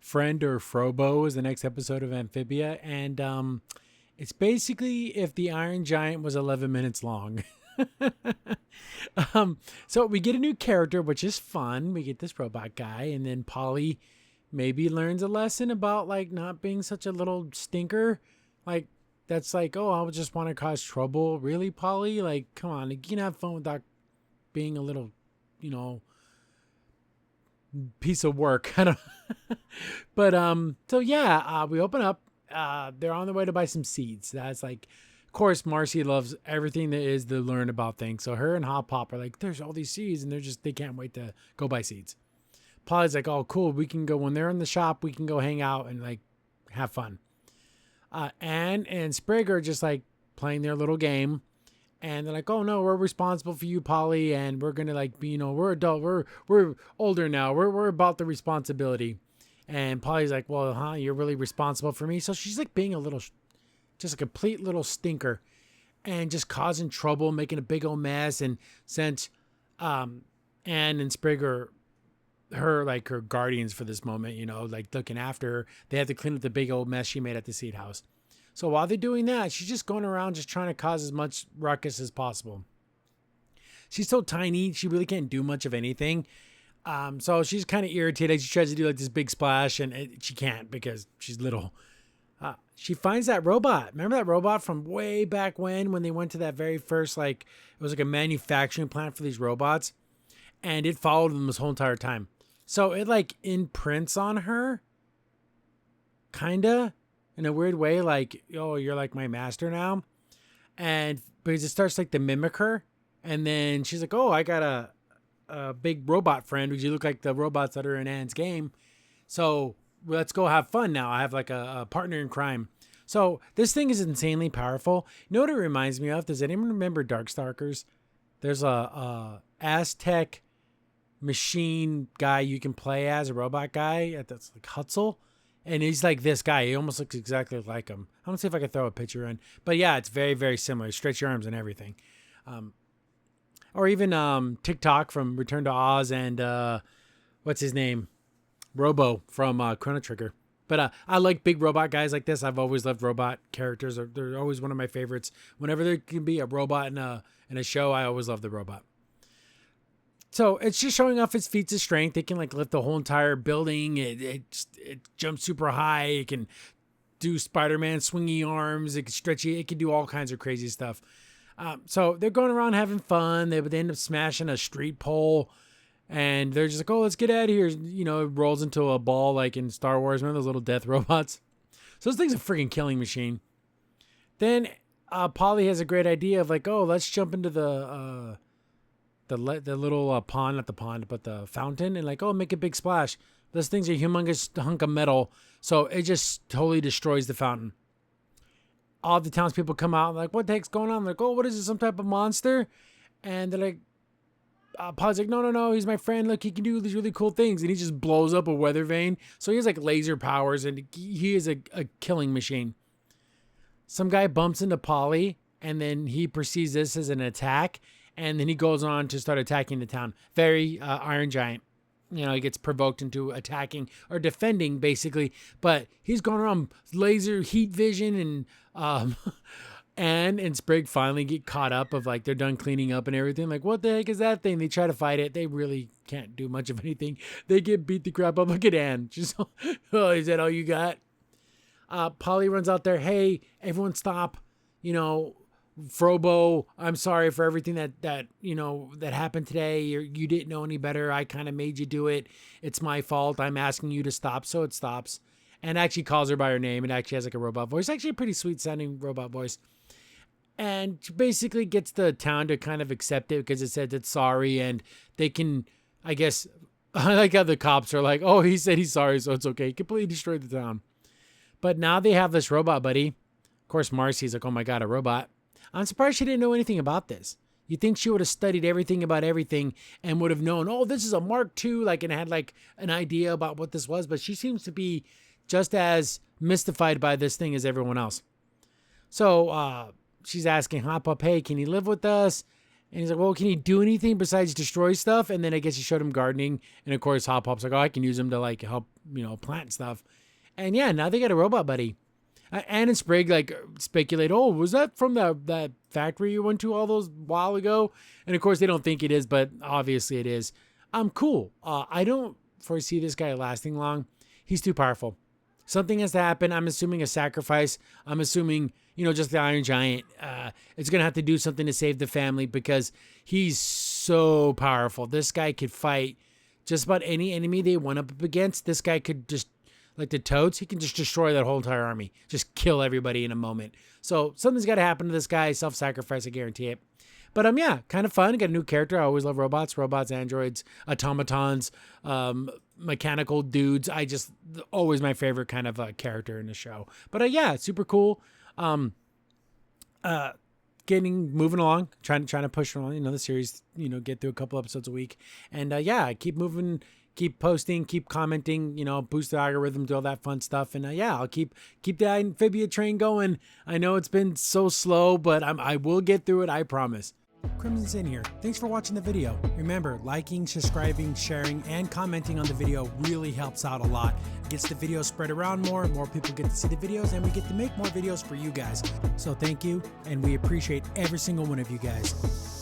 Friend or Frobo is the next episode of Amphibia, and it's basically if the Iron Giant was 11 minutes long. So we get a new character, which is fun. We get this robot guy, and then Polly maybe learns a lesson about like not being such a little stinker. Like that's like, oh, I just want to cause trouble. Really, Polly? Like, come on, you can have fun without being a little, you know, piece of work. I don't. But so yeah, we open up. They're on their way to buy some seeds. That's like, of course, Marcy loves everything that is to learn about things. So her and Hop Pop are like, there's all these seeds, and they can't wait to go buy seeds. Polly's like, oh, cool. We can go when they're in the shop. We can go hang out and like have fun. Anne and Sprig are just like playing their little game. And they're like, oh no, we're responsible for you, Polly, and we're gonna like be, we're adult, we're older now, we're about the responsibility. And Polly's like, well, you're really responsible for me. So she's like being just a complete little stinker, and just causing trouble, making a big old mess. And since Anne and Sprig are her guardians for this moment, like looking after her, they have to clean up the big old mess she made at the seed house. So while they're doing that, she's just going around just trying to cause as much ruckus as possible. She's so tiny, she really can't do much of anything. So she's kind of irritated. She tries to do like this big splash, and she can't because she's little. She finds that robot. Remember that robot from way back when they went to that very first, like, it was like a manufacturing plant for these robots, and it followed them this whole entire time. So it like imprints on her, kinda, in a weird way, like, oh, you're like my master now. And because it starts like to mimic her. And then she's like, oh, I got a big robot friend because you look like the robots that are in Anne's game. So let's go have fun now. I have like a partner in crime. So this thing is insanely powerful. You know what it reminds me of? Does anyone remember Darkstalkers? There's a Aztec machine guy you can play as, a robot guy. That's like Hutzel. And he's like this guy. He almost looks exactly like him. I'm going to see if I can throw a picture in. But yeah, it's very, very similar. Stretch your arms and everything. Or even TikTok from Return to Oz and what's his name? Robo from Chrono Trigger. But I like big robot guys like this. I've always loved robot characters. They're always one of my favorites. Whenever there can be a robot in a show, I always love the robot. So it's just showing off its feats of strength. It can like lift the whole entire building. It jumps super high. It can do Spider-Man swingy arms. It can stretch it. It can do all kinds of crazy stuff. So they're going around having fun. They end up smashing a street pole, and they're just like, oh, let's get out of here. It rolls into a ball like in Star Wars. Remember those little death robots? So this thing's a freaking killing machine. Then Polly has a great idea of like, oh, let's jump into the little pond, not the pond, but the fountain, and like, oh, make a big splash. This thing's a humongous hunk of metal, so it just totally destroys the fountain. All the townspeople come out and like, what the heck's going on? They're like, oh, what is this, some type of monster? And they're like, Polly's like, no, he's my friend. Look, he can do these really cool things. And he just blows up a weather vane. So he has like laser powers, and he is a killing machine. Some guy bumps into Polly, and then he perceives this as an attack. And then he goes on to start attacking the town. Very Iron Giant. He gets provoked into attacking or defending, basically. But he's going around laser heat vision, and Anne and Sprig finally get caught up of like they're done cleaning up and everything. Like, what the heck is that thing? They try to fight it. They really can't do much of anything. They get beat the crap up. Look at Anne. She's oh, is that all you got? Polly runs out there. Hey, everyone stop. Frobo, I'm sorry for everything that happened today. You didn't know any better. I kind of made you do it. It's my fault. I'm asking you to stop. So it stops. And actually calls her by her name. It actually has like a robot voice. Actually a pretty sweet sounding robot voice. And basically gets the town to kind of accept it because it says it's sorry. And they can, I guess, I like how the cops are like, oh, he said he's sorry, so it's okay. Completely destroyed the town. But now they have this robot buddy. Of course, Marcy's like, oh my God, a robot. I'm surprised she didn't know anything about this. You'd think she would have studied everything about everything and would have known, oh, this is a Mark II, and had like an idea about what this was. But she seems to be just as mystified by this thing as everyone else. So she's asking Hop Up, hey, can you live with us? And he's like, well, can he do anything besides destroy stuff? And then I guess he showed him gardening. And of course, Hop Pop's like, oh, I can use him to like help, plant stuff. And yeah, now they got a robot buddy. Anne and Sprig like speculate, oh, was that from that factory you went to all those while ago? And of course, they don't think it is, but obviously it is. Cool. I don't foresee this guy lasting long. He's too powerful. Something has to happen. I'm assuming a sacrifice. I'm assuming, just the Iron Giant. It's going to have to do something to save the family because he's so powerful. This guy could fight just about any enemy they went up against. This guy could just, like the Toads, he can just destroy that whole entire army. Just kill everybody in a moment. So something's got to happen to this guy. Self-sacrifice, I guarantee it. But yeah, kind of fun. Got a new character. I always love robots, androids, automatons, mechanical dudes. Always my favorite kind of character in the show. But yeah, super cool. Moving along, trying to push along, the series, get through a couple episodes a week. And yeah, keep moving, keep posting, keep commenting, boost the algorithm, do all that fun stuff. And yeah, I'll keep the Amphibia train going. I know it's been so slow, but I will get through it. I promise. Crimson Sin here. Thanks for watching the video. Remember, liking, subscribing, sharing, and commenting on the video really helps out a lot. It gets the video spread around more people get to see the videos, and we get to make more videos for you guys. So thank you, and we appreciate every single one of you guys.